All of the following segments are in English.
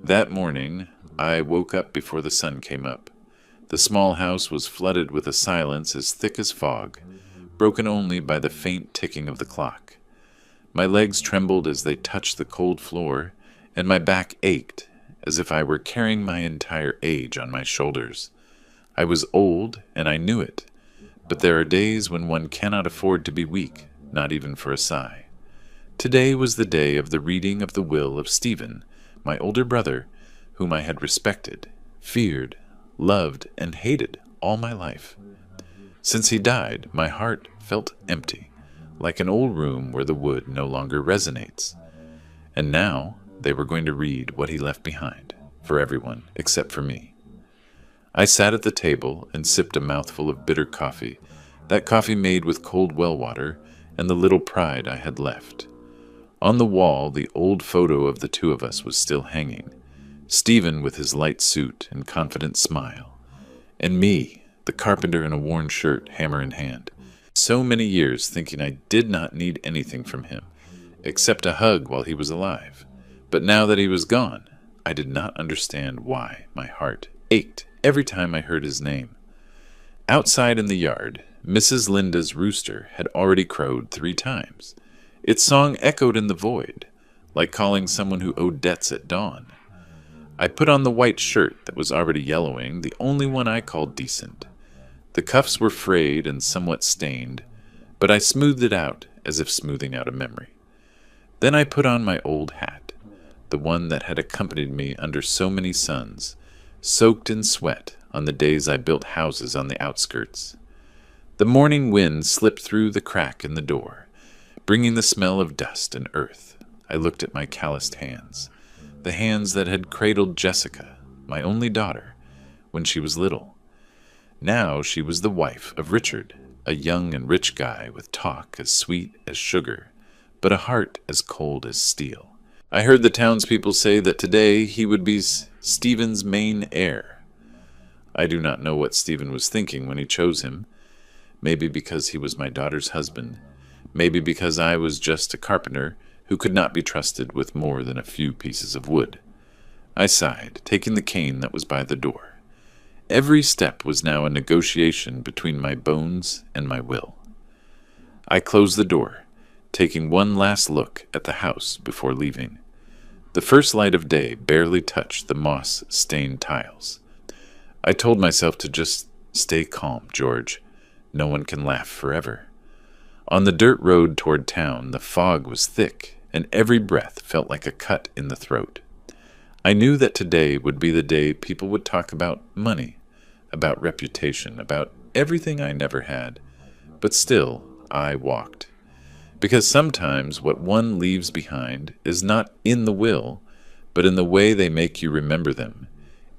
That morning, I woke up before the sun came up. The small house was flooded with a silence as thick as fog, broken only by the faint ticking of the clock. My legs trembled as they touched the cold floor, and my back ached as if I were carrying my entire age on my shoulders. I was old, and I knew it, but there are days when one cannot afford to be weak, not even for a sigh. Today was the day of the reading of the will of Stephen, my older brother, whom I had respected, feared, loved, and hated all my life. Since he died, my heart felt empty, like an old room where the wood no longer resonates. And now they were going to read what he left behind, for everyone except for me. I sat at the table and sipped a mouthful of bitter coffee, that coffee made with cold well water and the little pride I had left. On the wall, the old photo of the two of us was still hanging, Stephen with his light suit and confident smile, and me, the carpenter in a worn shirt, hammer in hand. So many years thinking I did not need anything from him, except a hug while he was alive. But now that he was gone, I did not understand why my heart ached every time I heard his name. Outside in the yard, Mrs. Linda's rooster had already crowed 3 times. Its song echoed in the void, like calling someone who owed debts at dawn. I put on the white shirt that was already yellowing, the only one I called decent. The cuffs were frayed and somewhat stained, but I smoothed it out as if smoothing out a memory. Then I put on my old hat, the one that had accompanied me under so many suns, soaked in sweat on the days I built houses on the outskirts. The morning wind slipped through the crack in the door, bringing the smell of dust and earth. I looked at my calloused hands, the hands that had cradled Jessica, my only daughter, when she was little. Now she was the wife of Richard, a young and rich guy with talk as sweet as sugar, but a heart as cold as steel. I heard the townspeople say that today he would be Stephen's main heir. I do not know what Stephen was thinking when he chose him. Maybe because he was my daughter's husband. Maybe because I was just a carpenter who could not be trusted with more than a few pieces of wood. I sighed, taking the cane that was by the door. Every step was now a negotiation between my bones and my will. I closed the door, taking one last look at the house before leaving. The first light of day barely touched the moss-stained tiles. I told myself to just stay calm, George. No one can laugh forever. On the dirt road toward town, the fog was thick, and every breath felt like a cut in the throat. I knew that today would be the day people would talk about money, about reputation, about everything I never had. But still, I walked. Because sometimes what one leaves behind is not in the will, but in the way they make you remember them,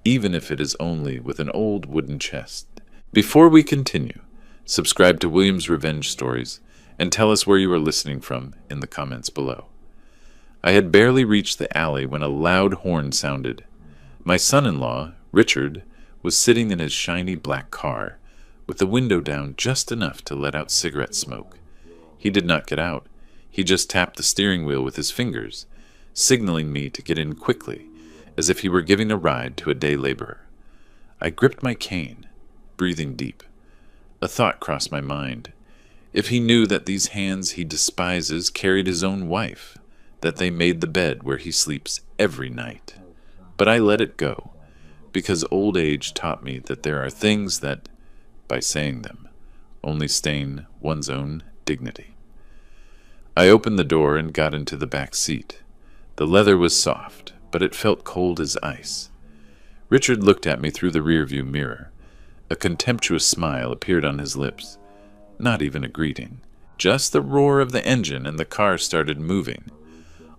even if it is only with an old wooden chest. Before we continue, subscribe to William's Revenge Stories, and tell us where you are listening from in the comments below. I had barely reached the alley when a loud horn sounded. My son-in-law, Richard, was sitting in his shiny black car, with the window down just enough to let out cigarette smoke. He did not get out. He just tapped the steering wheel with his fingers, signaling me to get in quickly, as if he were giving a ride to a day laborer. I gripped my cane, breathing deep. A thought crossed my mind. If he knew that these hands he despises carried his own wife, that they made the bed where he sleeps every night. But I let it go, because old age taught me that there are things that, by saying them, only stain one's own dignity. I opened the door and got into the back seat. The leather was soft, but it felt cold as ice. Richard looked at me through the rearview mirror. A contemptuous smile appeared on his lips. Not even a greeting. Just the roar of the engine, and the car started moving.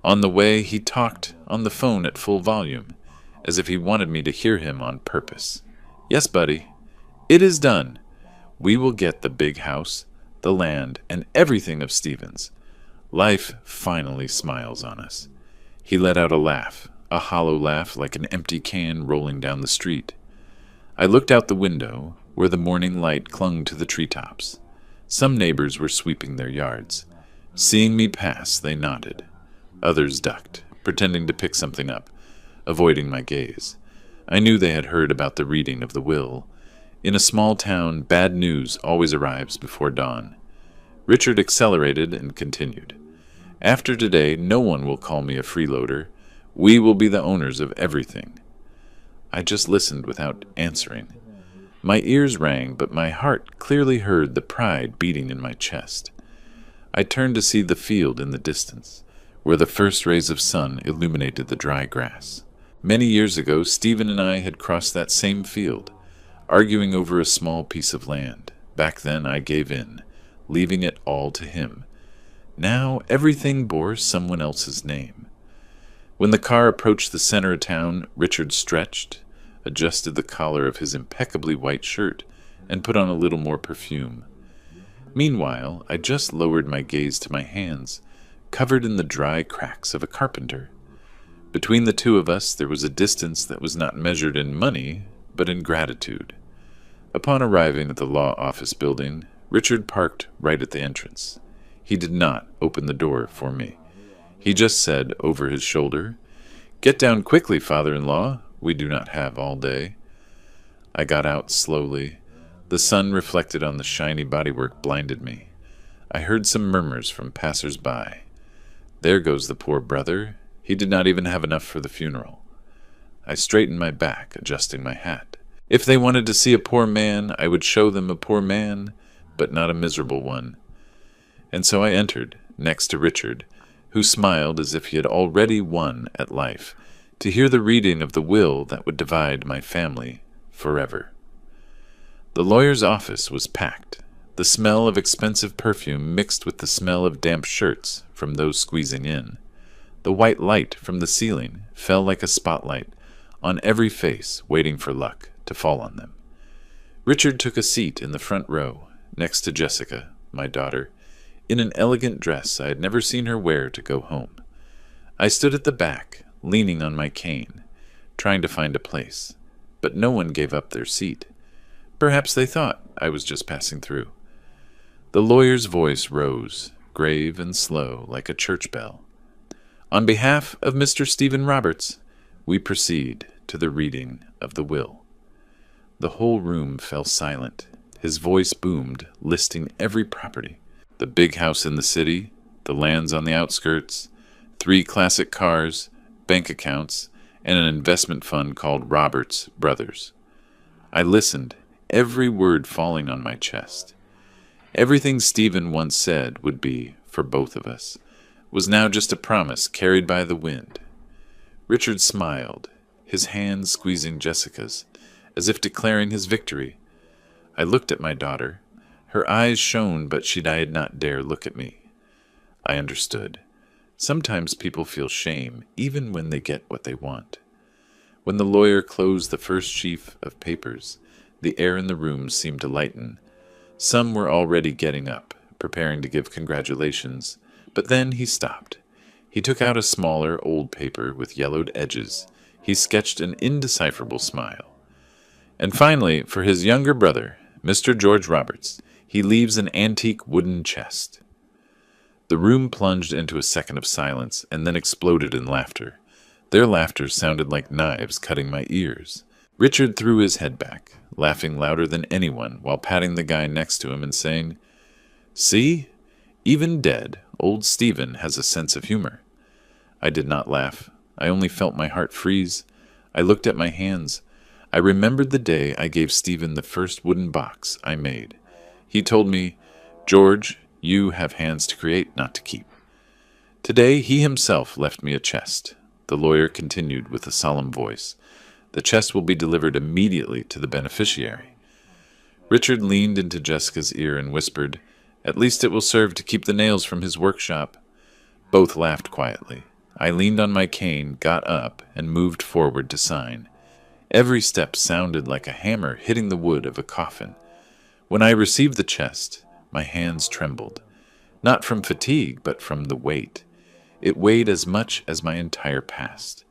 On the way, he talked on the phone at full volume, as if he wanted me to hear him on purpose. "Yes, buddy. It is done. We will get the big house, the land, and everything of Stephen's. Life finally smiles on us." He let out a laugh, a hollow laugh like an empty can rolling down the street. I looked out the window, where the morning light clung to the treetops. Some neighbors were sweeping their yards. Seeing me pass, they nodded. Others ducked, pretending to pick something up. avoiding my gaze. I knew they had heard about the reading of the will. In a small town, bad news always arrives before dawn. Richard accelerated and continued. After today, no one will call me a freeloader. We will be the owners of everything. I just listened without answering. My ears rang, but my heart clearly heard the pride beating in my chest. I turned to see the field in the distance, where the first rays of sun illuminated the dry grass. Many years ago, Stephen and I had crossed that same field, arguing over a small piece of land. Back then, I gave in, leaving it all to him. Now, everything bore someone else's name. When the car approached the center of town, Richard stretched, adjusted the collar of his impeccably white shirt, and put on a little more perfume. Meanwhile, I just lowered my gaze to my hands, covered in the dry cracks of a carpenter. Between the two of us there was a distance that was not measured in money, but in gratitude. Upon arriving at the law office building, Richard parked right at the entrance. He did not open the door for me. He just said, over his shoulder, "Get down quickly, father-in-law. We do not have all day." I got out slowly. The sun reflected on the shiny bodywork blinded me. I heard some murmurs from passers-by. There goes the poor brother. He did not even have enough for the funeral. I straightened my back, adjusting my hat. If they wanted to see a poor man, I would show them a poor man, but not a miserable one. And so I entered, next to Richard, who smiled as if he had already won at life, to hear the reading of the will that would divide my family forever. The lawyer's office was packed. The smell of expensive perfume mixed with the smell of damp shirts from those squeezing in. The white light from the ceiling fell like a spotlight on every face waiting for luck to fall on them. Richard took a seat in the front row, next to Jessica, my daughter, in an elegant dress I had never seen her wear to go home. I stood at the back, leaning on my cane, trying to find a place, but no one gave up their seat. Perhaps they thought I was just passing through. The lawyer's voice rose, grave and slow, like a church bell. On behalf of Mr. Stephen Roberts, we proceed to the reading of the will. The whole room fell silent. His voice boomed, listing every property. The big house in the city, the lands on the outskirts, 3 classic cars, bank accounts, and an investment fund called Roberts Brothers. I listened, every word falling on my chest. Everything Stephen once said would be, for both of us, was now just a promise carried by the wind. Richard smiled, his hand squeezing Jessica's, as if declaring his victory. I looked at my daughter. Her eyes shone, but she did not dare look at me. I understood. Sometimes people feel shame, even when they get what they want. When the lawyer closed the first sheaf of papers, the air in the room seemed to lighten. Some were already getting up, preparing to give congratulations, but then he stopped. He took out a smaller, old paper with yellowed edges. He sketched an indecipherable smile. And finally, for his younger brother, Mr. George Roberts, he leaves an antique wooden chest. The room plunged into a second of silence and then exploded in laughter. Their laughter sounded like knives cutting my ears. Richard threw his head back, laughing louder than anyone while patting the guy next to him and saying, "See? Even dead, old Stephen has a sense of humor." I did not laugh. I only felt my heart freeze. I looked at my hands. I remembered the day I gave Stephen the first wooden box I made. He told me, "George, you have hands to create, not to keep." Today he himself left me a chest. The lawyer continued with a solemn voice. The chest will be delivered immediately to the beneficiary. Richard leaned into Jessica's ear and whispered, "At least it will serve to keep the nails from his workshop." Both laughed quietly. I leaned on my cane, got up, and moved forward to sign. Every step sounded like a hammer hitting the wood of a coffin. When I received the chest, my hands trembled, not from fatigue, but from the weight. It weighed as much as my entire past.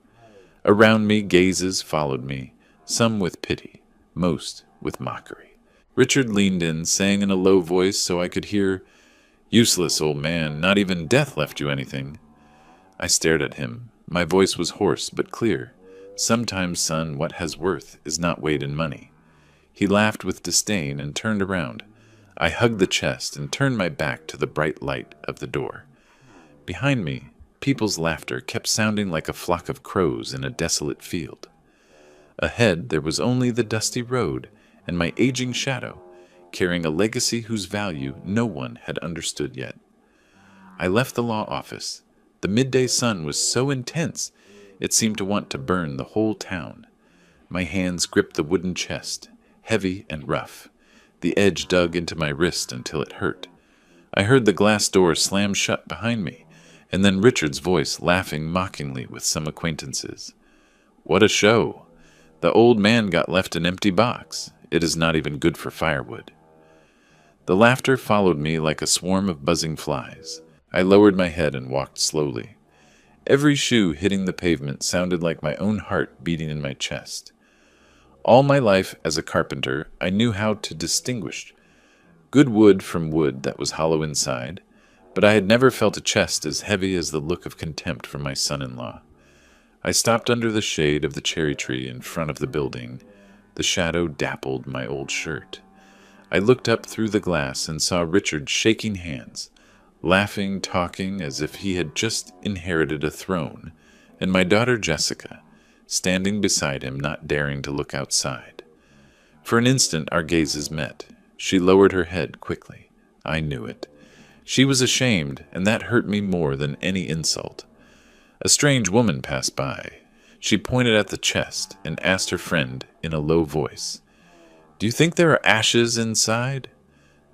Around me, gazes followed me, some with pity, most with mockery. Richard leaned in, saying in a low voice so I could hear, "Useless old man, not even death left you anything." I stared at him. My voice was hoarse but clear. Sometimes, son, what has worth is not weighed in money." He laughed with disdain and turned around. I hugged the chest and turned my back to the bright light of the door. Behind me, people's laughter kept sounding like a flock of crows in a desolate field. Ahead, there was only the dusty road and my aging shadow, carrying a legacy whose value no one had understood yet. I left the law office. The midday sun was so intense it seemed to want to burn the whole town. My hands gripped the wooden chest, heavy and rough. The edge dug into my wrist until it hurt. I heard the glass door slam shut behind me, and then Richard's voice laughing mockingly with some acquaintances. "What a show! The old man got left an empty box. It is not even good for firewood." The laughter followed me like a swarm of buzzing flies. I lowered my head and walked slowly. Every shoe hitting the pavement sounded like my own heart beating in my chest. All my life as a carpenter, I knew how to distinguish good wood from wood that was hollow inside, but I had never felt a chest as heavy as the look of contempt from my son-in-law. I stopped under the shade of the cherry tree in front of the building. The shadow dappled my old shirt. I looked up through the glass and saw Richard shaking hands, laughing, talking as if he had just inherited a throne, and my daughter Jessica, standing beside him, not daring to look outside. For an instant our gazes met. She lowered her head quickly. I knew it. She was ashamed, and that hurt me more than any insult. A strange woman passed by. She pointed at the chest and asked her friend in a low voice, "Do you think there are ashes inside?"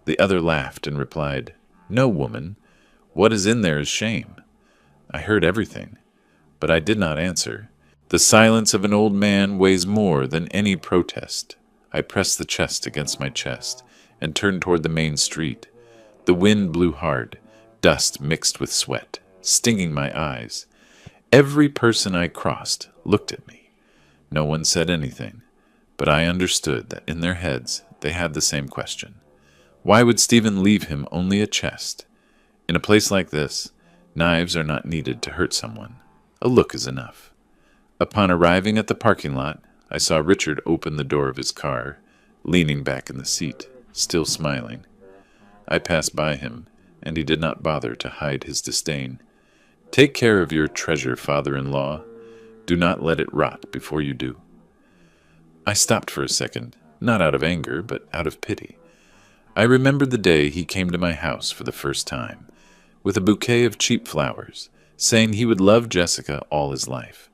The other laughed and replied, "No, woman. What is in there is shame." I heard everything, but I did not answer. The silence of an old man weighs more than any protest. I pressed the chest against my chest and turned toward the main street. The wind blew hard, dust mixed with sweat, stinging my eyes. Every person I crossed looked at me. No one said anything, but I understood that in their heads they had the same question. Why would Stephen leave him only a chest? In a place like this, knives are not needed to hurt someone. A look is enough. Upon arriving at the parking lot, I saw Richard open the door of his car, leaning back in the seat, still smiling. I passed by him, and he did not bother to hide his disdain. "Take care of your treasure, father-in-law. Do not let it rot before you do." I stopped for a second, not out of anger, but out of pity. I remembered the day he came to my house for the first time, with a bouquet of cheap flowers, saying he would love Jessica all his life.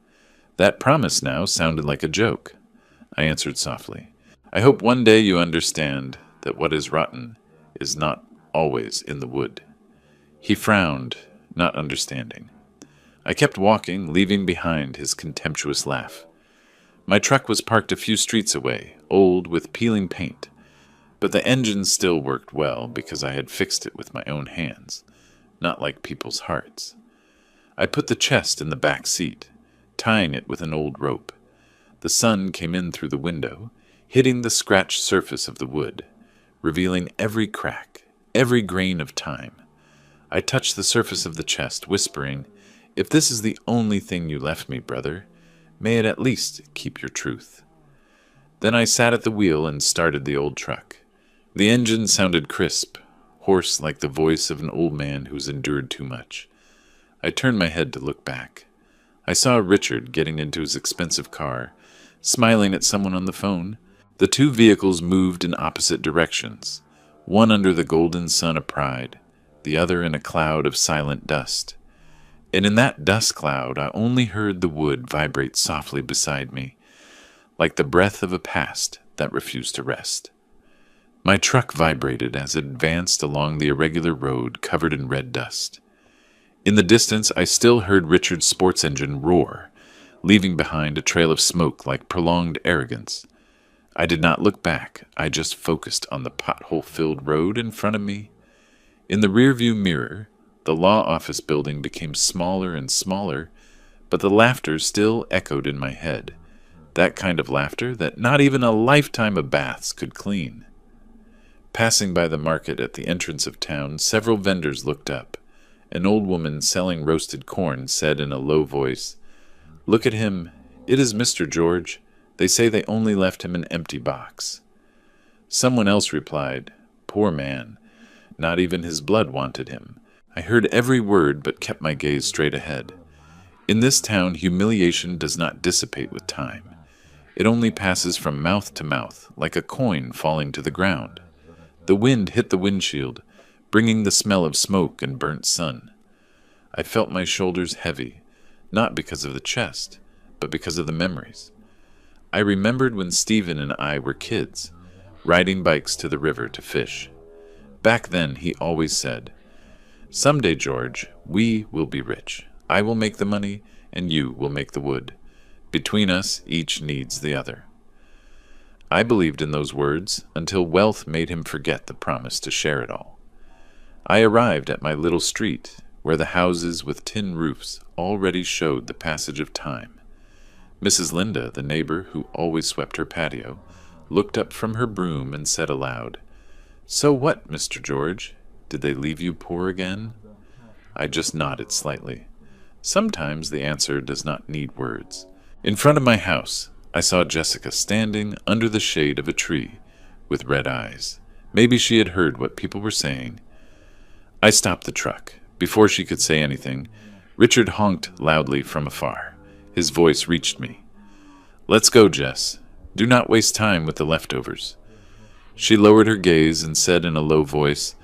That promise now sounded like a joke. I answered softly, "I hope one day you understand that what is rotten is not always in the wood." He frowned, not understanding. I kept walking, leaving behind his contemptuous laugh. My truck was parked a few streets away, old with peeling paint, but the engine still worked well because I had fixed it with my own hands, not like people's hearts. I put the chest in the back seat, tying it with an old rope. The sun came in through the window, hitting the scratched surface of the wood, revealing every crack, every grain of time. I touched the surface of the chest, whispering, "If this is the only thing you left me, brother, may it at least keep your truth." Then I sat at the wheel and started the old truck. The engine sounded crisp, hoarse like the voice of an old man who's endured too much. I turned my head to look back. I saw Richard getting into his expensive car, smiling at someone on the phone. The two vehicles moved in opposite directions, one under the golden sun of pride, the other in a cloud of silent dust. And in that dust cloud I only heard the wood vibrate softly beside me, like the breath of a past that refused to rest. My truck vibrated as it advanced along the irregular road covered in red dust. In the distance I still heard Richard's sports engine roar, leaving behind a trail of smoke like prolonged arrogance. I did not look back, I just focused on the pothole-filled road in front of me. In the rearview mirror, the law office building became smaller and smaller, but the laughter still echoed in my head, that kind of laughter that not even a lifetime of baths could clean. Passing by the market at the entrance of town, several vendors looked up. An old woman selling roasted corn said in a low voice, "Look at him. "It is Mr. George. They say they only left him an empty box." Someone else replied, "Poor man. Not even his blood wanted him." I heard every word but kept my gaze straight ahead. In this town, humiliation does not dissipate with time. It only passes from mouth to mouth, like a coin falling to the ground. The wind hit the windshield, bringing the smell of smoke and burnt sun. I felt my shoulders heavy, not because of the chest, but because of the memories. I remembered when Stephen and I were kids, riding bikes to the river to fish. Back then, he always said, "Someday, George, we will be rich. I will make the money, and you will make the wood. Between us, each needs the other." I believed in those words until wealth made him forget the promise to share it all. I arrived at my little street, where the houses with tin roofs already showed the passage of time. Mrs. Linda, the neighbor who always swept her patio, looked up from her broom and said aloud, "So what, Mr. George? Did they leave you poor again?" I just nodded slightly. Sometimes the answer does not need words. In front of my house, I saw Jessica standing under the shade of a tree with red eyes. Maybe she had heard what people were saying. I stopped the truck. Before she could say anything, Richard honked loudly from afar. His voice reached me. "Let's go, Jess. Do not waste time with the leftovers." She lowered her gaze and said in a low voice,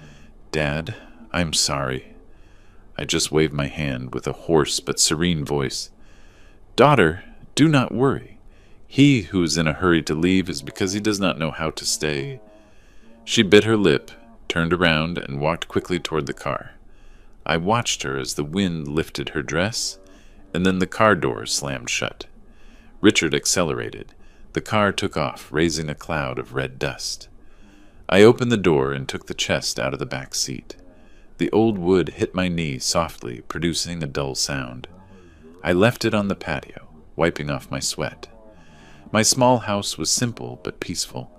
"Dad, I'm sorry." I just waved my hand with a hoarse but serene voice. "Daughter, do not worry. He who is in a hurry to leave is because he does not know how to stay." She bit her lip, turned around, and walked quickly toward the car. I watched her as the wind lifted her dress, and then the car door slammed shut. Richard accelerated. The car took off, raising a cloud of red dust. I opened the door and took the chest out of the back seat. The old wood hit my knee softly, producing a dull sound. I left it on the patio, wiping off my sweat. My small house was simple but peaceful.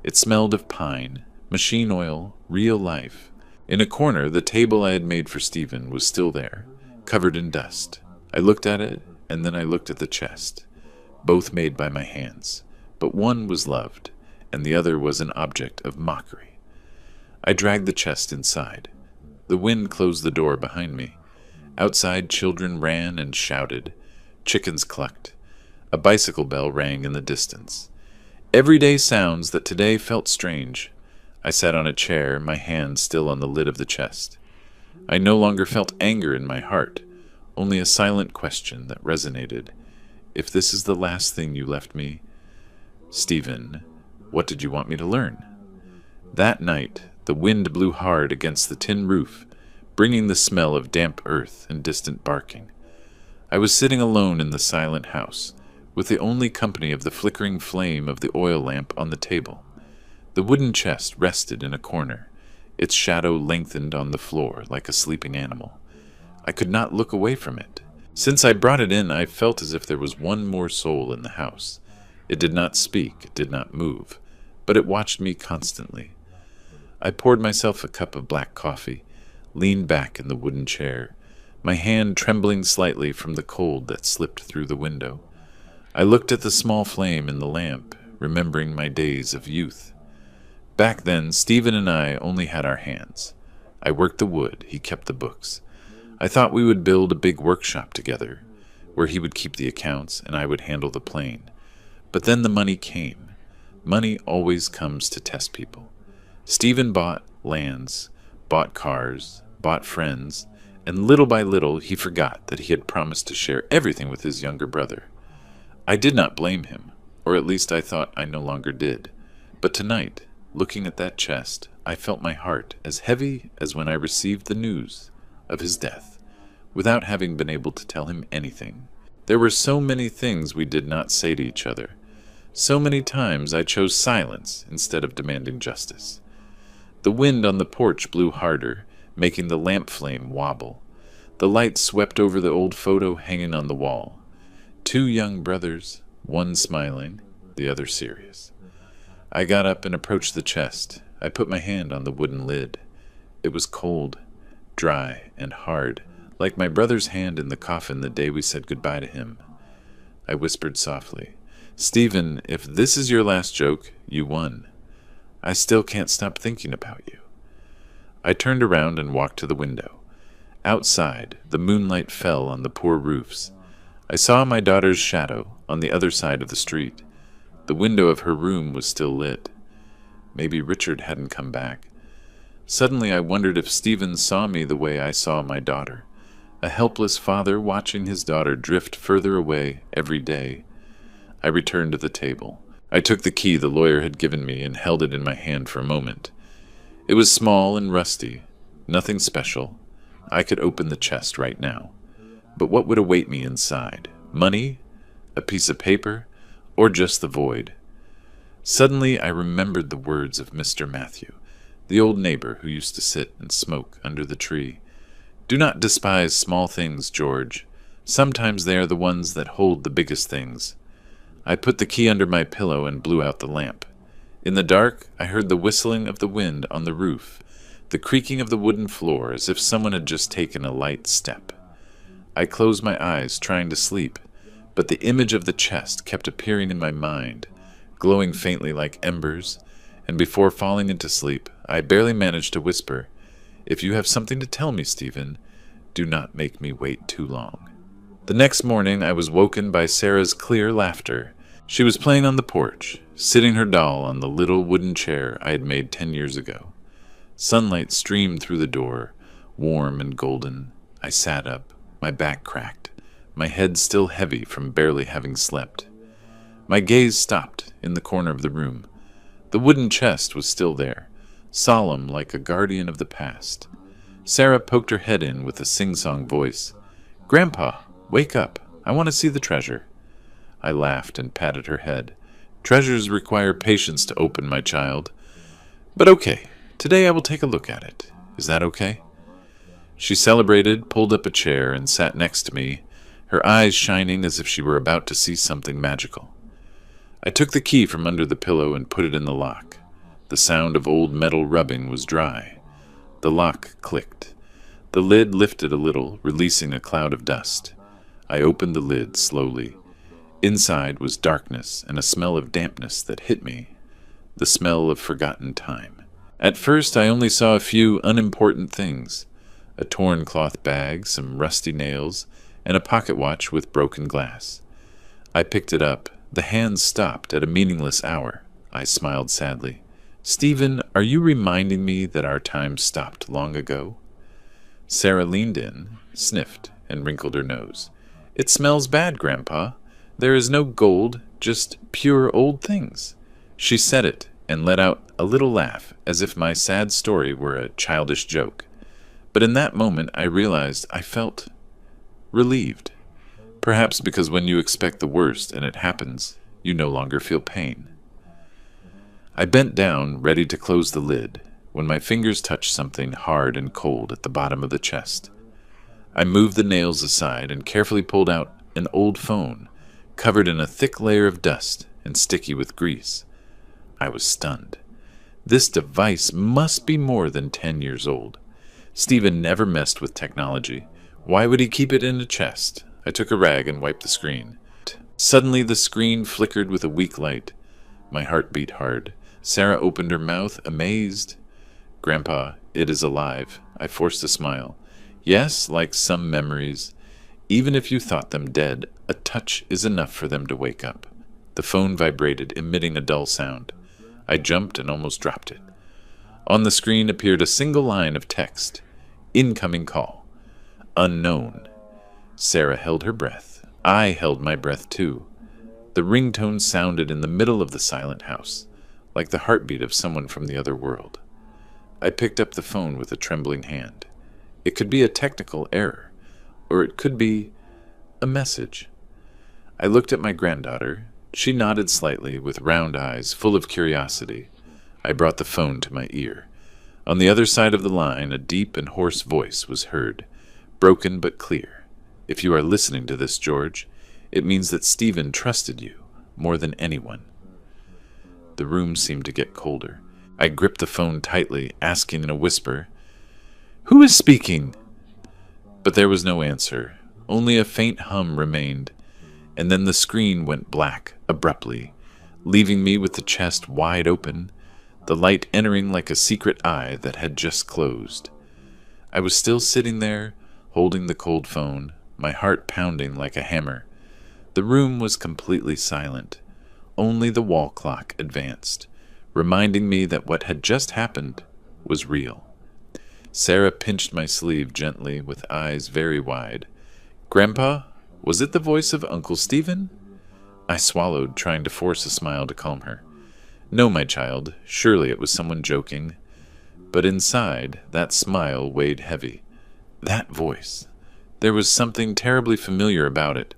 It smelled of pine, machine oil, real life. In a corner, the table I had made for Stephen was still there, covered in dust. I looked at it, and then I looked at the chest, both made by my hands, but one was loved, and the other was an object of mockery. I dragged the chest inside. The wind closed the door behind me. Outside, children ran and shouted. Chickens clucked. A bicycle bell rang in the distance. Everyday sounds that today felt strange. I sat on a chair, my hand still on the lid of the chest. I no longer felt anger in my heart, only a silent question that resonated. If this is the last thing you left me, Stephen, what did you want me to learn? That night, the wind blew hard against the tin roof, bringing the smell of damp earth and distant barking. I was sitting alone in the silent house, with the only company of the flickering flame of the oil lamp on the table. The wooden chest rested in a corner, its shadow lengthened on the floor like a sleeping animal. I could not look away from it. Since I brought it in, I felt as if there was one more soul in the house. It did not speak, it did not move, but it watched me constantly. I poured myself a cup of black coffee, leaned back in the wooden chair, my hand trembling slightly from the cold that slipped through the window. I looked at the small flame in the lamp, remembering my days of youth. Back then, Stephen and I only had our hands. I worked the wood, he kept the books. I thought we would build a big workshop together, where he would keep the accounts and I would handle the plane. But then the money came. Money always comes to test people. Stephen bought lands, bought cars, bought friends, and little by little he forgot that he had promised to share everything with his younger brother. I did not blame him, or at least I thought I no longer did. But tonight, looking at that chest, I felt my heart as heavy as when I received the news of his death, without having been able to tell him anything. There were so many things we did not say to each other. So many times I chose silence instead of demanding justice. The wind on the porch blew harder, making the lamp flame wobble. The light swept over the old photo hanging on the wall. 2 young brothers, one smiling, the other serious. I got up and approached the chest. I put my hand on the wooden lid. It was cold, dry, and hard, like my brother's hand in the coffin the day we said goodbye to him. I whispered softly. "Stephen, if this is your last joke, you won. I still can't stop thinking about you." I turned around and walked to the window. Outside, the moonlight fell on the poor roofs. I saw my daughter's shadow on the other side of the street. The window of her room was still lit. Maybe Richard hadn't come back. Suddenly I wondered if Stephen saw me the way I saw my daughter, a helpless father watching his daughter drift further away every day. I returned to the table. I took the key the lawyer had given me and held it in my hand for a moment. It was small and rusty, nothing special. I could open the chest right now. But what would await me inside? Money? A piece of paper? Or just the void? Suddenly I remembered the words of Mr. Matthew, the old neighbor who used to sit and smoke under the tree. "Do not despise small things, George. Sometimes they are the ones that hold the biggest things." I put the key under my pillow and blew out the lamp. In the dark, I heard the whistling of the wind on the roof, the creaking of the wooden floor as if someone had just taken a light step. I closed my eyes, trying to sleep, but the image of the chest kept appearing in my mind, glowing faintly like embers, and before falling into sleep, I barely managed to whisper, "If you have something to tell me, Stephen, do not make me wait too long." The next morning, I was woken by Sarah's clear laughter. She was playing on the porch, sitting her doll on the little wooden chair I had made 10 years ago. Sunlight streamed through the door, warm and golden. I sat up, my back cracked, my head still heavy from barely having slept. My gaze stopped in the corner of the room. The wooden chest was still there, solemn like a guardian of the past. Sarah poked her head in with a sing-song voice. "Grandpa, wake up. I want to see the treasure." I laughed and patted her head. "Treasures require patience to open, my child. But okay, today I will take a look at it. Is that okay?" She celebrated, pulled up a chair, and sat next to me, her eyes shining as if she were about to see something magical. I took the key from under the pillow and put it in the lock. The sound of old metal rubbing was dry. The lock clicked. The lid lifted a little, releasing a cloud of dust. I opened the lid slowly. Inside was darkness and a smell of dampness that hit me, the smell of forgotten time. At first I only saw a few unimportant things, a torn cloth bag, some rusty nails, and a pocket watch with broken glass. I picked it up. The hands stopped at a meaningless hour. I smiled sadly. "Stephen, are you reminding me that our time stopped long ago?" Sarah leaned in, sniffed, and wrinkled her nose. "It smells bad, Grandpa. There is no gold, just pure old things." She said it and let out a little laugh, as if my sad story were a childish joke. But in that moment I realized I felt relieved. Perhaps because when you expect the worst and it happens, you no longer feel pain. I bent down, ready to close the lid, when my fingers touched something hard and cold at the bottom of the chest. I moved the nails aside and carefully pulled out an old phone, covered in a thick layer of dust and sticky with grease. I was stunned. This device must be more than 10 years old. Stephen never messed with technology. Why would he keep it in a chest? I took a rag and wiped the screen. Suddenly the screen flickered with a weak light. My heart beat hard. Sarah opened her mouth, amazed. "Grandpa, it is alive." I forced a smile. "Yes, like some memories. Even if you thought them dead, a touch is enough for them to wake up." The phone vibrated, emitting a dull sound. I jumped and almost dropped it. On the screen appeared a single line of text. "Incoming call. Unknown." Sarah held her breath. I held my breath too. The ringtone sounded in the middle of the silent house, like the heartbeat of someone from the other world. I picked up the phone with a trembling hand. It could be a technical error, or it could be a message. I looked at my granddaughter. She nodded slightly, with round eyes full of curiosity. I brought the phone to my ear. On the other side of the line, a deep and hoarse voice was heard, broken but clear. "If you are listening to this, George, it means that Stephen trusted you more than anyone." The room seemed to get colder. I gripped the phone tightly, asking in a whisper, "Who is speaking?" But there was no answer. Only a faint hum remained. and then the screen went black abruptly, leaving me with the chest wide open, the light entering like a secret eye that had just closed. I was still sitting there, holding the cold phone, my heart pounding like a hammer. The room was completely silent. Only the wall clock advanced, reminding me that what had just happened was real. Sarah pinched my sleeve gently with eyes very wide. "Grandpa, was it the voice of Uncle Stephen?" I swallowed, trying to force a smile to calm her. "No, my child, surely it was someone joking." But inside, that smile weighed heavy. That voice. There was something terribly familiar about it,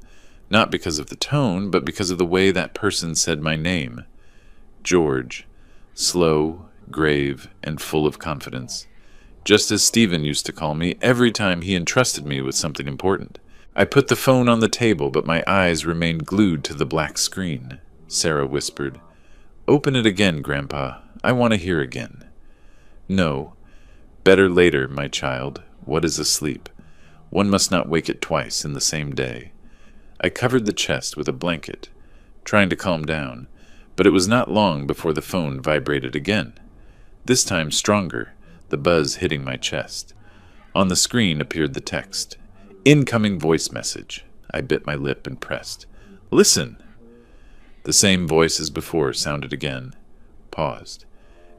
not because of the tone, but because of the way that person said my name. George. Slow, grave, and full of confidence. Just as Stephen used to call me every time he entrusted me with something important. I put the phone on the table, but my eyes remained glued to the black screen. Sarah whispered, "Open it again, Grandpa. I want to hear again." "No. Better later, my child. What is asleep? One must not wake it twice in the same day." I covered the chest with a blanket, trying to calm down, but it was not long before the phone vibrated again. This time stronger, the buzz hitting my chest. On the screen appeared the text. "Incoming voice message." I bit my lip and pressed. "Listen." The same voice as before sounded again. Paused.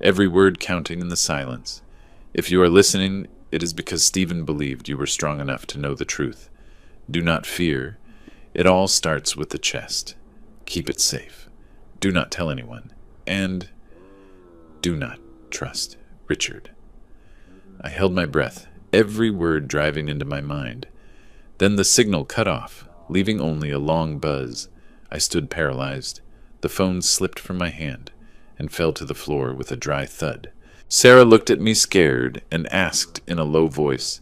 Every word counting in the silence. "If you are listening, it is because Stephen believed you were strong enough to know the truth. Do not fear. It all starts with the chest. Keep it safe. Do not tell anyone. And do not trust Richard." I held my breath, every word driving into my mind. Then the signal cut off, leaving only a long buzz. I stood paralyzed. The phone slipped from my hand and fell to the floor with a dry thud. Sarah looked at me scared and asked in a low voice,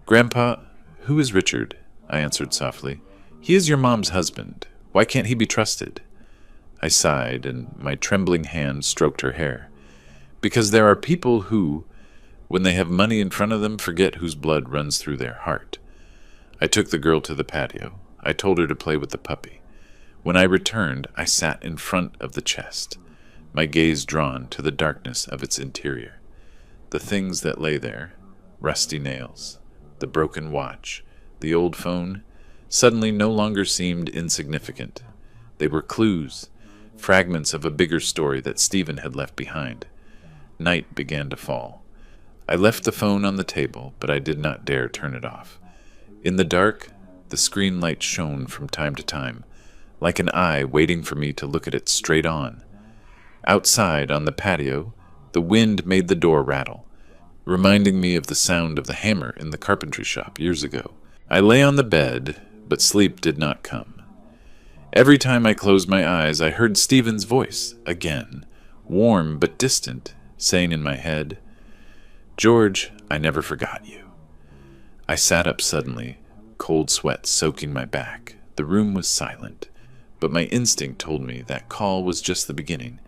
"Grandpa, who is Richard?" I answered softly. "He is your mom's husband. Why can't he be trusted?" I sighed, and my trembling hand stroked her hair. "Because there are people who, when they have money in front of them, forget whose blood runs through their heart." I took the girl to the patio. I told her to play with the puppy. When I returned, I sat in front of the chest, my gaze drawn to the darkness of its interior. The things that lay there, rusty nails, the broken watch, the old phone, suddenly no longer seemed insignificant. They were clues, fragments of a bigger story that Stephen had left behind. Night began to fall. I left the phone on the table, but I did not dare turn it off. In the dark, the screen light shone from time to time, like an eye waiting for me to look at it straight on. Outside, on the patio, the wind made the door rattle, reminding me of the sound of the hammer in the carpentry shop years ago. I lay on the bed, but sleep did not come. Every time I closed my eyes, I heard Stephen's voice, again, warm but distant, saying in my head, "George, I never forgot you." I sat up suddenly, cold sweat soaking my back. The room was silent, but my instinct told me that call was just the beginning,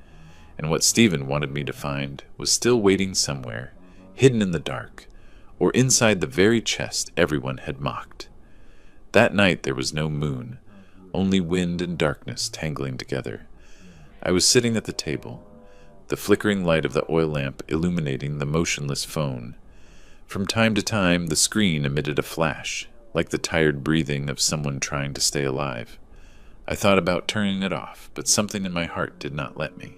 and what Stephen wanted me to find was still waiting somewhere, hidden in the dark, or inside the very chest everyone had mocked. That night there was no moon, only wind and darkness tangling together. I was sitting at the table, the flickering light of the oil lamp illuminating the motionless phone. From time to time, the screen emitted a flash, like the tired breathing of someone trying to stay alive. I thought about turning it off, but something in my heart did not let me.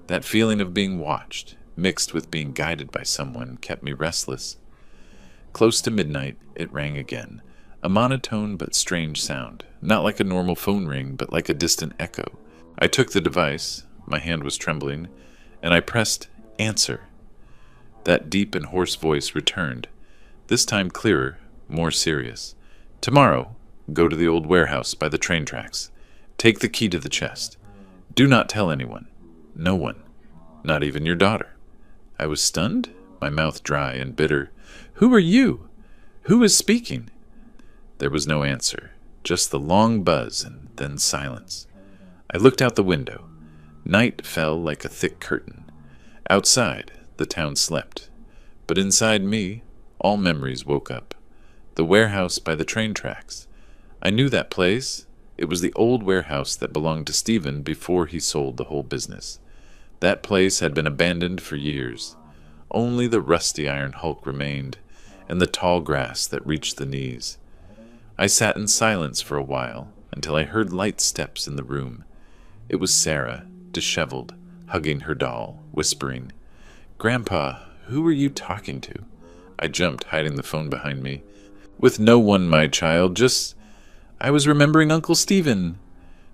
That feeling of being watched, mixed with being guided by someone, kept me restless. Close to midnight, it rang again, a monotone but strange sound, not like a normal phone ring, but like a distant echo. I took the device, my hand was trembling, and I pressed answer. That deep and hoarse voice returned, this time clearer, more serious. "Tomorrow, go to the old warehouse by the train tracks. Take the key to the chest. Do not tell anyone. No one. Not even your daughter." I was stunned, my mouth dry and bitter. "Who are you? Who is speaking?" There was no answer, just the long buzz and then silence. I looked out the window. Night fell like a thick curtain. Outside, the town slept. But inside me, all memories woke up. The warehouse by the train tracks. I knew that place. It was the old warehouse that belonged to Stephen before he sold the whole business. That place had been abandoned for years. Only the rusty iron hulk remained, and the tall grass that reached the knees. I sat in silence for a while, until I heard light steps in the room. It was Sarah, disheveled, hugging her doll, whispering, "Grandpa, who are you talking to?" I jumped, hiding the phone behind me. "With no one, my child, I was remembering Uncle Stephen."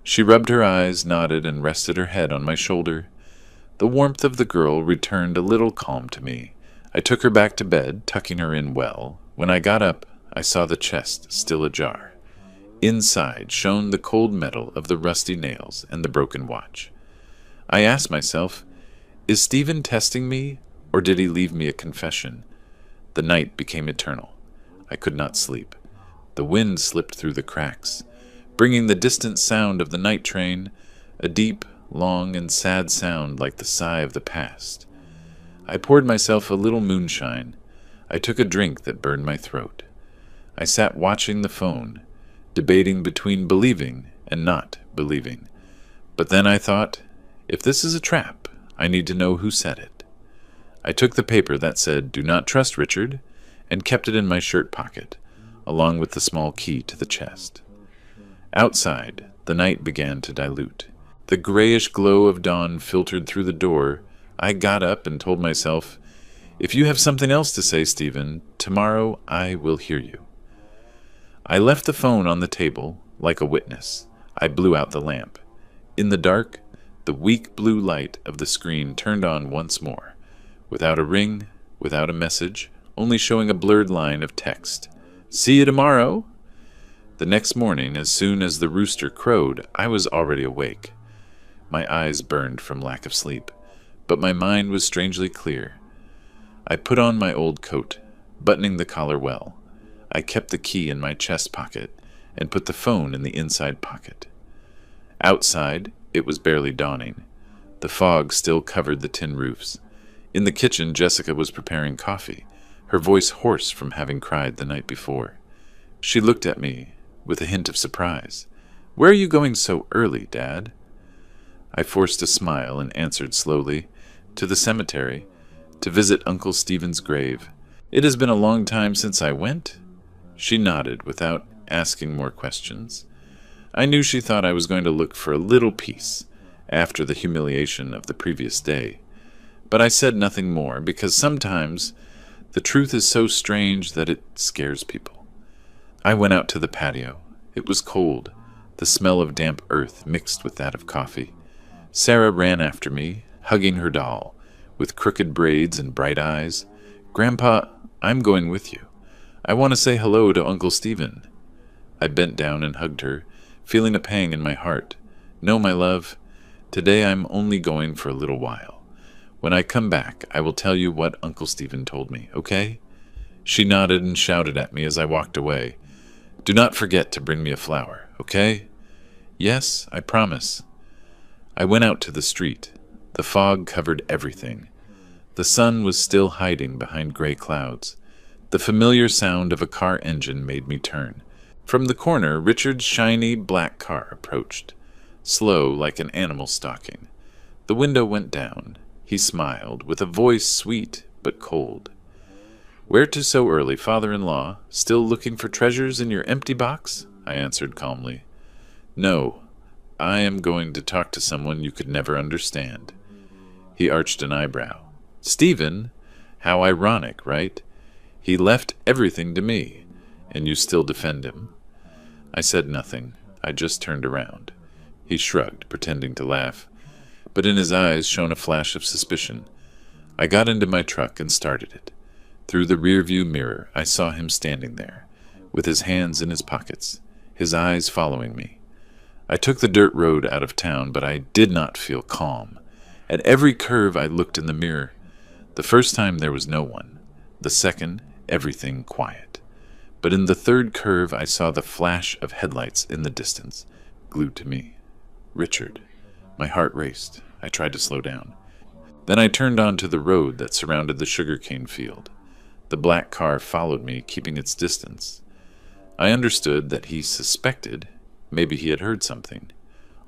She rubbed her eyes, nodded, and rested her head on my shoulder. The warmth of the girl returned a little calm to me. I took her back to bed, tucking her in well. When I got up, I saw the chest still ajar. Inside shone the cold metal of the rusty nails and the broken watch. I asked myself, is Stephen testing me, or did he leave me a confession? The night became eternal. I could not sleep. The wind slipped through the cracks, bringing the distant sound of the night train, a deep, long, and sad sound like the sigh of the past. I poured myself a little moonshine. I took a drink that burned my throat. I sat watching the phone, debating between believing and not believing. But then I thought, if this is a trap, I need to know who said it. I took the paper that said, "Do not trust Richard," and kept it in my shirt pocket, along with the small key to the chest. Outside, the night began to dilute. The grayish glow of dawn filtered through the door. I got up and told myself, if you have something else to say, Stephen, tomorrow I will hear you. I left the phone on the table, like a witness. I blew out the lamp. In the dark, the weak blue light of the screen turned on once more, without a ring, without a message, only showing a blurred line of text. "See you tomorrow." The next morning, as soon as the rooster crowed, I was already awake. My eyes burned from lack of sleep, but my mind was strangely clear. I put on my old coat, buttoning the collar well. I kept the key in my chest pocket and put the phone in the inside pocket. Outside, it was barely dawning. The fog still covered the tin roofs. In the kitchen, Jessica was preparing coffee, her voice hoarse from having cried the night before. She looked at me with a hint of surprise. "Where are you going so early, Dad?" I forced a smile and answered slowly, "To the cemetery, to visit Uncle Stephen's grave. It has been a long time since I went." She nodded without asking more questions. I knew she thought I was going to look for a little peace after the humiliation of the previous day. But I said nothing more, because sometimes the truth is so strange that it scares people. I went out to the patio. It was cold. The smell of damp earth mixed with that of coffee. Sarah ran after me, hugging her doll, with crooked braids and bright eyes. "Grandpa, I'm going with you. I want to say hello to Uncle Stephen." I bent down and hugged her, feeling a pang in my heart. "No, my love. Today I'm only going for a little while. When I come back, I will tell you what Uncle Stephen told me, okay?" She nodded and shouted at me as I walked away. "Do not forget to bring me a flower, okay?" "Yes, I promise." I went out to the street. The fog covered everything. The sun was still hiding behind gray clouds. The familiar sound of a car engine made me turn. From the corner, Richard's shiny black car approached, slow like an animal stalking. The window went down. He smiled, with a voice sweet but cold. "Where to so early, father-in-law? Still looking for treasures in your empty box?" I answered calmly. "No, I am going to talk to someone you could never understand." He arched an eyebrow. "Stephen? How ironic, right? He left everything to me, and you still defend him." I said nothing. I just turned around. He shrugged, pretending to laugh, but in his eyes shone a flash of suspicion. I got into my truck and started it. Through the rearview mirror, I saw him standing there, with his hands in his pockets, his eyes following me. I took the dirt road out of town, but I did not feel calm. At every curve I looked in the mirror. The first time there was no one. The second, everything quiet. But in the third curve I saw the flash of headlights in the distance, glued to me. Richard. My heart raced. I tried to slow down. Then I turned onto the road that surrounded the sugarcane field. The black car followed me, keeping its distance. I understood that he suspected, Maybe he had heard something.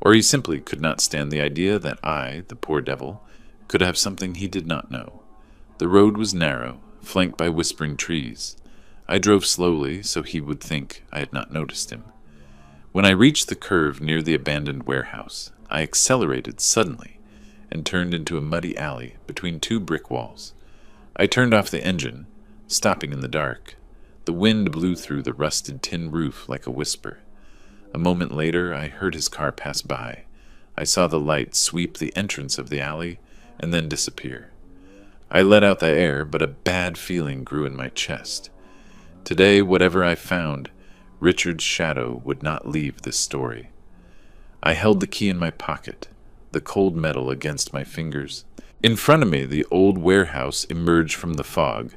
Or he simply could not stand the idea that I, the poor devil, could have something he did not know. The road was narrow, flanked by whispering trees. I drove slowly so he would think I had not noticed him. When I reached the curve near the abandoned warehouse, I accelerated suddenly and turned into a muddy alley between two brick walls. I turned off the engine, stopping in the dark. The wind blew through the rusted tin roof like a whisper. A moment later, I heard his car pass by. I saw the light sweep the entrance of the alley and then disappear. I let out the air, but a bad feeling grew in my chest. Today, whatever I found, Richard's shadow would not leave this story. I held the key in my pocket, the cold metal against my fingers. In front of me, the old warehouse emerged from the fog,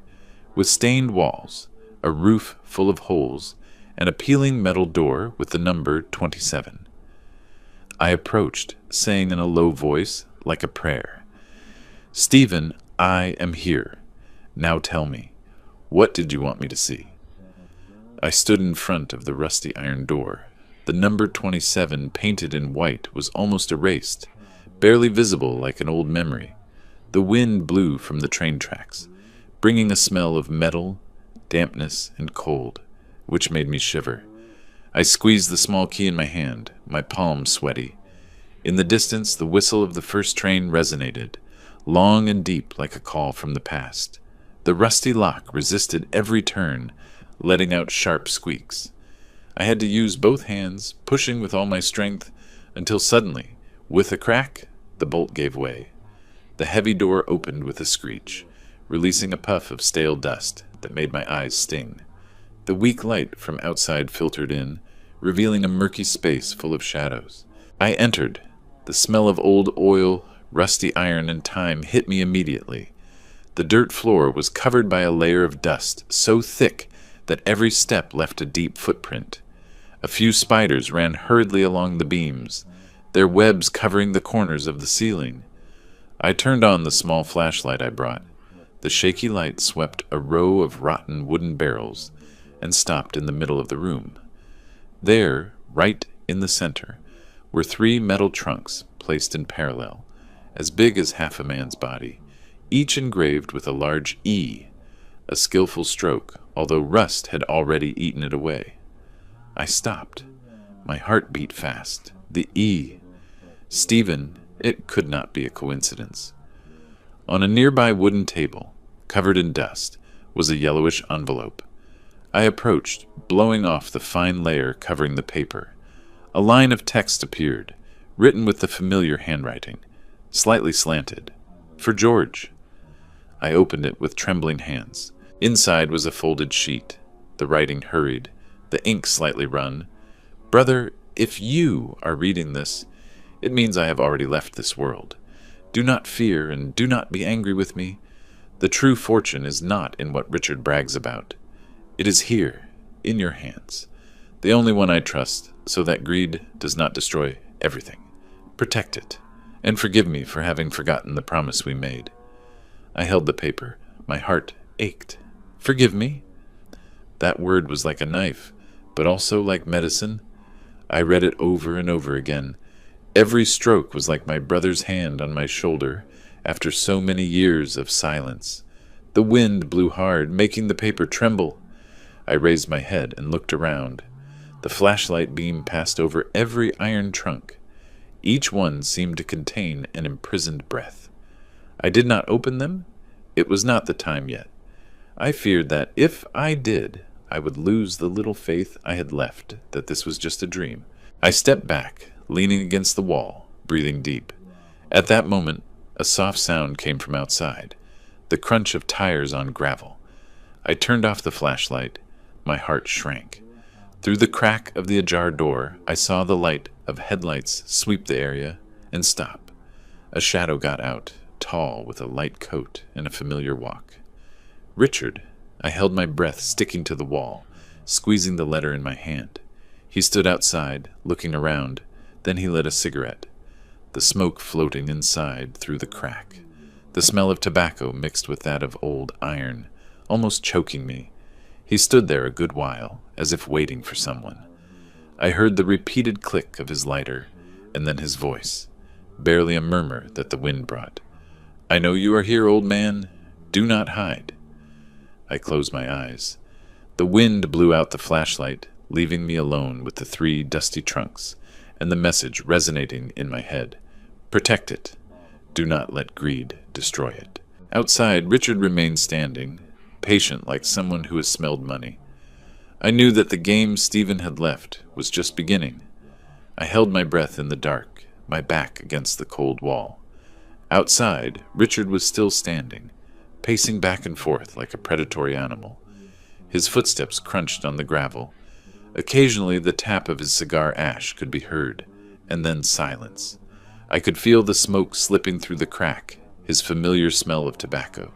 with stained walls, a roof full of holes, and a peeling metal door with the number 27. I approached, saying in a low voice, like a prayer, "Stephen, I am here. Now tell me, what did you want me to see?" I stood in front of the rusty iron door. The number 27, painted in white, was almost erased, barely visible like an old memory. The wind blew from the train tracks, bringing a smell of metal, dampness, and cold, which made me shiver. I squeezed the small key in my hand, my palms sweaty. In the distance, the whistle of the first train resonated, long and deep like a call from the past. The rusty lock resisted every turn, letting out sharp squeaks. I had to use both hands, pushing with all my strength, until suddenly, with a crack, the bolt gave way. The heavy door opened with a screech, releasing a puff of stale dust that made my eyes sting. The weak light from outside filtered in, revealing a murky space full of shadows. I entered. The smell of old oil, rusty iron, and time hit me immediately. The dirt floor was covered by a layer of dust so thick that every step left a deep footprint. A few spiders ran hurriedly along the beams, their webs covering the corners of the ceiling. I turned on the small flashlight I brought. The shaky light swept a row of rotten wooden barrels and stopped in the middle of the room. There, right in the center, were 3 metal trunks placed in parallel, as big as half a man's body, each engraved with a large E, a skillful stroke, although rust had already eaten it away. I stopped. My heart beat fast. The E. Stephen, it could not be a coincidence. On a nearby wooden table, covered in dust, was a yellowish envelope. I approached, blowing off the fine layer covering the paper. A line of text appeared, written with the familiar handwriting, slightly slanted. For George. I opened it with trembling hands. Inside was a folded sheet. The writing hurried, the ink slightly run. "Brother, if you are reading this, it means I have already left this world. Do not fear and do not be angry with me. The true fortune is not in what Richard brags about. It is here, in your hands. The only one I trust, so that greed does not destroy everything. Protect it, and forgive me for having forgotten the promise we made." I held the paper. My heart ached. Forgive me? That word was like a knife, but also like medicine. I read it over and over again. Every stroke was like my brother's hand on my shoulder after so many years of silence. The wind blew hard, making the paper tremble. I raised my head and looked around. The flashlight beam passed over every iron trunk. Each one seemed to contain an imprisoned breath. I did not open them. It was not the time yet. I feared that if I did, I would lose the little faith I had left that this was just a dream. I stepped back, leaning against the wall, breathing deep. At that moment, a soft sound came from outside, the crunch of tires on gravel. I turned off the flashlight. My heart shrank. Through the crack of the ajar door, I saw the light of headlights sweep the area and stop. A shadow got out, tall with a light coat and a familiar walk. Richard. I held my breath, sticking to the wall, squeezing the letter in my hand. He stood outside, looking around. Then he lit a cigarette, the smoke floating inside through the crack. The smell of tobacco mixed with that of old iron, almost choking me. He stood there a good while, as if waiting for someone. I heard the repeated click of his lighter, and then his voice, barely a murmur that the wind brought. "I know you are here, old man. Do not hide." I closed my eyes. The wind blew out the flashlight, leaving me alone with the 3 dusty trunks, and the message resonating in my head. Protect it. Do not let greed destroy it. Outside, Richard remained standing, patient like someone who has smelled money. I knew that the game Stephen had left was just beginning. I held my breath in the dark, my back against the cold wall. Outside, Richard was still standing, pacing back and forth like a predatory animal. His footsteps crunched on the gravel. Occasionally the tap of his cigar ash could be heard, and then silence. I could feel the smoke slipping through the crack, his familiar smell of tobacco,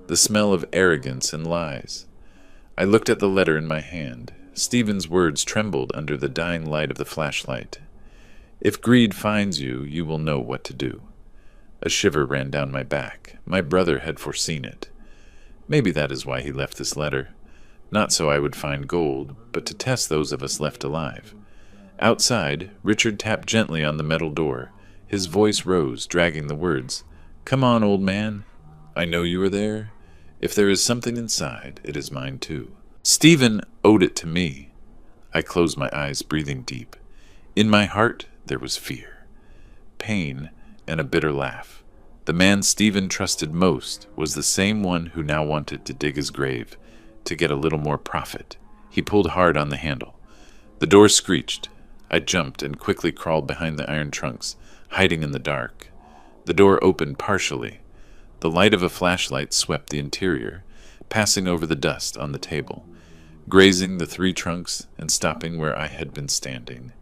the smell of arrogance and lies. I looked at the letter in my hand. Stephen's words trembled under the dying light of the flashlight. "If greed finds you, you will know what to do." A shiver ran down my back. My brother had foreseen it. Maybe that is why he left this letter. Not so I would find gold, but to test those of us left alive. Outside, Richard tapped gently on the metal door. His voice rose, dragging the words, "Come on, old man. I know you are there. If there is something inside, it is mine too." Stephen owed it to me. I closed my eyes, breathing deep. In my heart, there was fear, pain, and a bitter laugh. The man Stephen trusted most was the same one who now wanted to dig his grave, to get a little more profit. He pulled hard on the handle. The door screeched. I jumped and quickly crawled behind the iron trunks, hiding in the dark. The door opened partially. The light of a flashlight swept the interior, passing over the dust on the table, grazing the 3 trunks and stopping where I had been standing.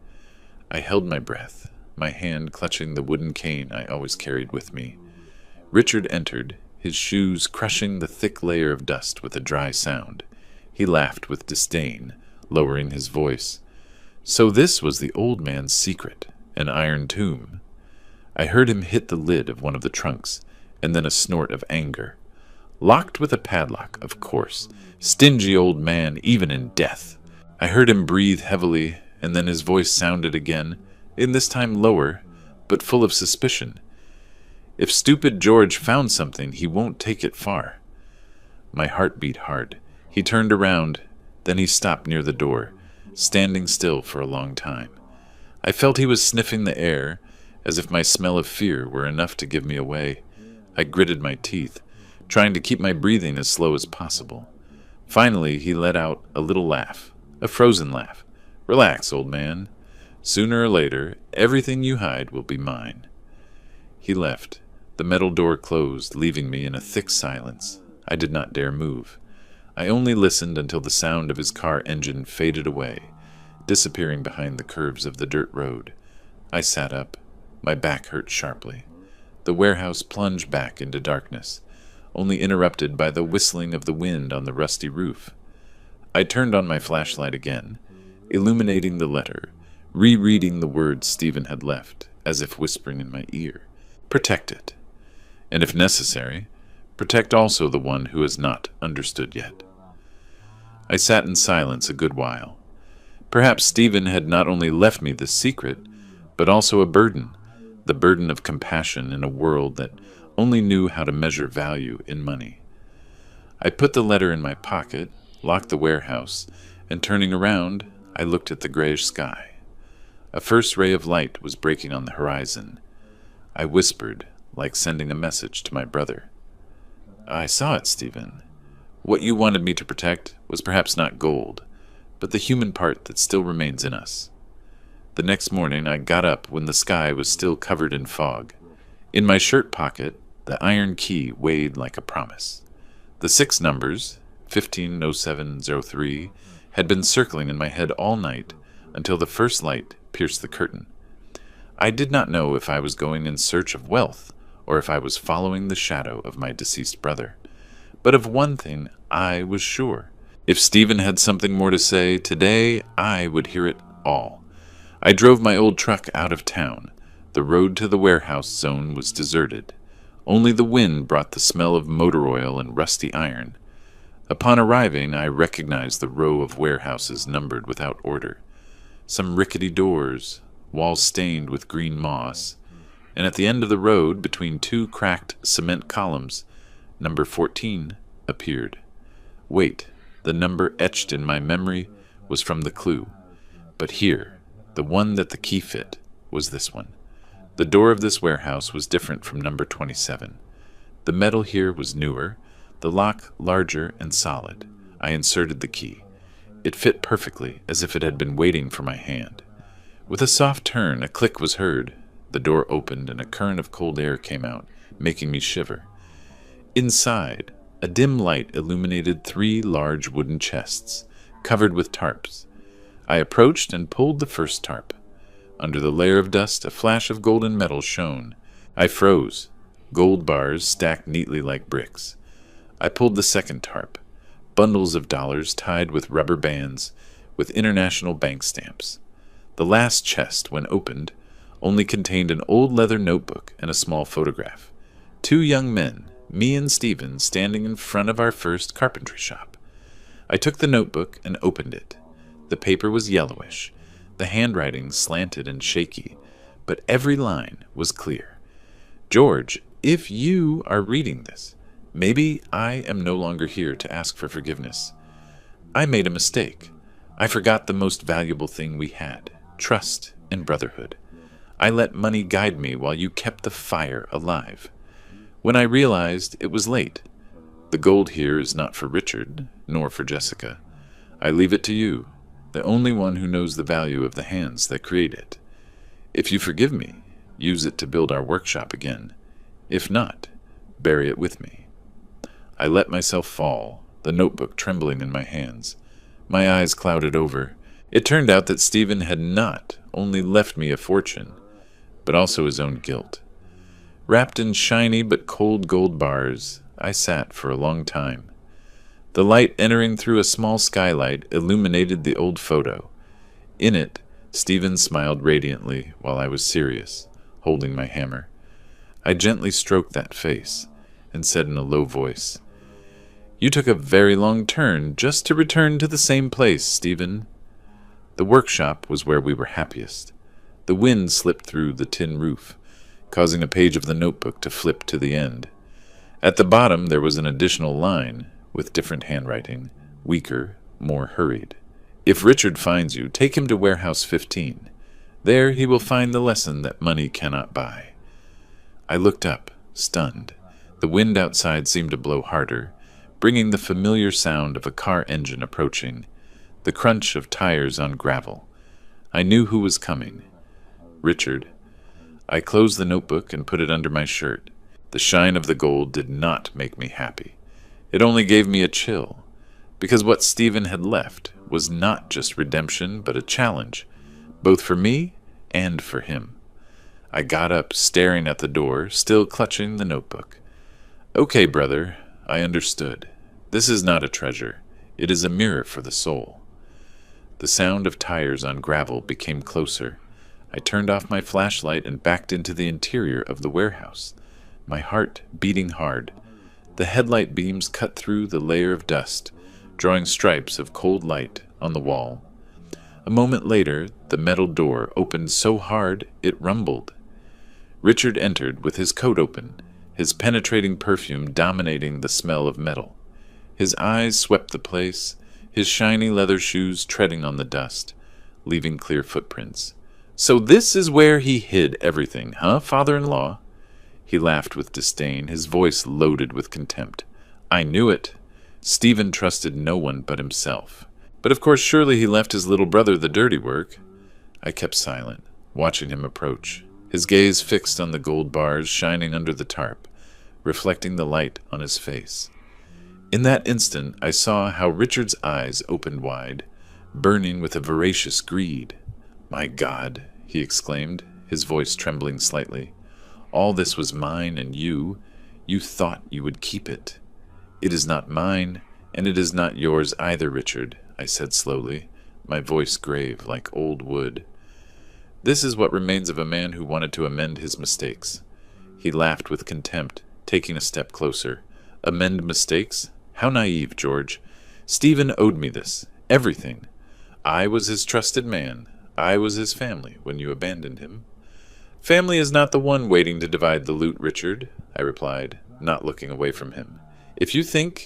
I held my breath, my hand clutching the wooden cane I always carried with me. Richard entered, his shoes crushing the thick layer of dust with a dry sound. He laughed with disdain, lowering his voice. So this was the old man's secret, an iron tomb. I heard him hit the lid of one of the trunks, and then a snort of anger. Locked with a padlock, of course. Stingy old man, even in death. I heard him breathe heavily, and then his voice sounded again, and this time lower, but full of suspicion. "If stupid George found something, he won't take it far." My heart beat hard. He turned around, then he stopped near the door, standing still for a long time. I felt he was sniffing the air, as if my smell of fear were enough to give me away. I gritted my teeth, trying to keep my breathing as slow as possible. Finally, he let out a little laugh, a frozen laugh. "Relax, old man. Sooner or later, everything you hide will be mine." He left. The metal door closed, leaving me in a thick silence. I did not dare move. I only listened until the sound of his car engine faded away, disappearing behind the curves of the dirt road. I sat up. My back hurt sharply. The warehouse plunged back into darkness, only interrupted by the whistling of the wind on the rusty roof. I turned on my flashlight again, illuminating the letter, rereading the words Stephen had left, as if whispering in my ear. Protect it. And if necessary, protect also the one who has not understood yet. I sat in silence a good while. Perhaps Stephen had not only left me this secret, but also a burden, the burden of compassion in a world that only knew how to measure value in money. I put the letter in my pocket, locked the warehouse, and turning around, I looked at the grayish sky. A first ray of light was breaking on the horizon. I whispered, like sending a message to my brother. "I saw it, Stephen. What you wanted me to protect was perhaps not gold, but the human part that still remains in us." The next morning I got up when the sky was still covered in fog. In my shirt pocket, the iron key weighed like a promise. The 6 numbers, 150703, had been circling in my head all night until the first light pierced the curtain. I did not know if I was going in search of wealth or if I was following the shadow of my deceased brother. But of one thing I was sure. If Stephen had something more to say, today I would hear it all. I drove my old truck out of town. The road to the warehouse zone was deserted. Only the wind brought the smell of motor oil and rusty iron. Upon arriving, I recognized the row of warehouses numbered without order. some rickety doors, walls stained with green moss, and at the end of the road, between two cracked cement columns, number 14 appeared. Wait, the number etched in my memory was from the clue. But here, the one that the key fit, was this one. The door of this warehouse was different from number 27. The metal here was newer, the lock larger and solid. I inserted the key. It fit perfectly, as if it had been waiting for my hand. With a soft turn, a click was heard. The door opened, and a current of cold air came out, making me shiver. Inside, a dim light illuminated 3 large wooden chests, covered with tarps. I approached and pulled the first tarp. Under the layer of dust, a flash of golden metal shone. I froze. Gold bars stacked neatly like bricks. I pulled the second tarp. Bundles of dollars tied with rubber bands, with international bank stamps. The last chest, when opened, only contained an old leather notebook and a small photograph. 2 young men, me and Stephen, standing in front of our first carpentry shop. I took the notebook and opened it. The paper was yellowish, the handwriting slanted and shaky, but every line was clear. George, if you are reading this, maybe I am no longer here to ask for forgiveness. I made a mistake. I forgot the most valuable thing we had, trust and brotherhood. I let money guide me while you kept the fire alive. When I realized, it was late. The gold here is not for Richard, nor for Jessica. I leave it to you, the only one who knows the value of the hands that create it. If you forgive me, use it to build our workshop again. If not, bury it with me. I let myself fall, the notebook trembling in my hands. My eyes clouded over. It turned out that Stephen had not only left me a fortune, but also his own guilt. Wrapped in shiny but cold gold bars, I sat for a long time. The light entering through a small skylight illuminated the old photo. In it, Stephen smiled radiantly while I was serious, holding my hammer. I gently stroked that face and said in a low voice, "You took a very long turn just to return to the same place, Stephen." The workshop was where we were happiest. The wind slipped through the tin roof, causing a page of the notebook to flip to the end. At the bottom there was an additional line, with different handwriting, weaker, more hurried. "If Richard finds you, take him to Warehouse 15. There he will find the lesson that money cannot buy." I looked up, stunned. The wind outside seemed to blow harder, bringing the familiar sound of a car engine approaching, the crunch of tires on gravel. I knew who was coming. Richard. I closed the notebook and put it under my shirt. The shine of the gold did not make me happy. It only gave me a chill, because what Stephen had left was not just redemption, but a challenge, both for me and for him. I got up, staring at the door, still clutching the notebook. "Okay, brother, I understood. This is not a treasure. It is a mirror for the soul." The sound of tires on gravel became closer. I turned off my flashlight and backed into the interior of the warehouse, my heart beating hard. The headlight beams cut through the layer of dust, drawing stripes of cold light on the wall. A moment later, the metal door opened so hard it rumbled. Richard entered with his coat open, his penetrating perfume dominating the smell of metal. His eyes swept the place, his shiny leather shoes treading on the dust, leaving clear footprints. "So this is where he hid everything, huh, father-in-law?" He laughed with disdain, his voice loaded with contempt. "I knew it. Stephen trusted no one but himself. But of course surely he left his little brother the dirty work." I kept silent, watching him approach, his gaze fixed on the gold bars shining under the tarp, reflecting the light on his face. In that instant I saw how Richard's eyes opened wide, burning with a voracious greed. "My God," he exclaimed, his voice trembling slightly. "All this was mine, and you thought you would keep it." "It is not mine, and it is not yours either, Richard," I said slowly, my voice grave like old wood. "This is what remains of a man who wanted to amend his mistakes." He laughed with contempt, taking a step closer. "Amend mistakes? How naive, George. Stephen owed me this, everything. I was his trusted man. I was his family when you abandoned him. Family is not the one waiting to divide the loot, Richard, I replied, not looking away from him. If you think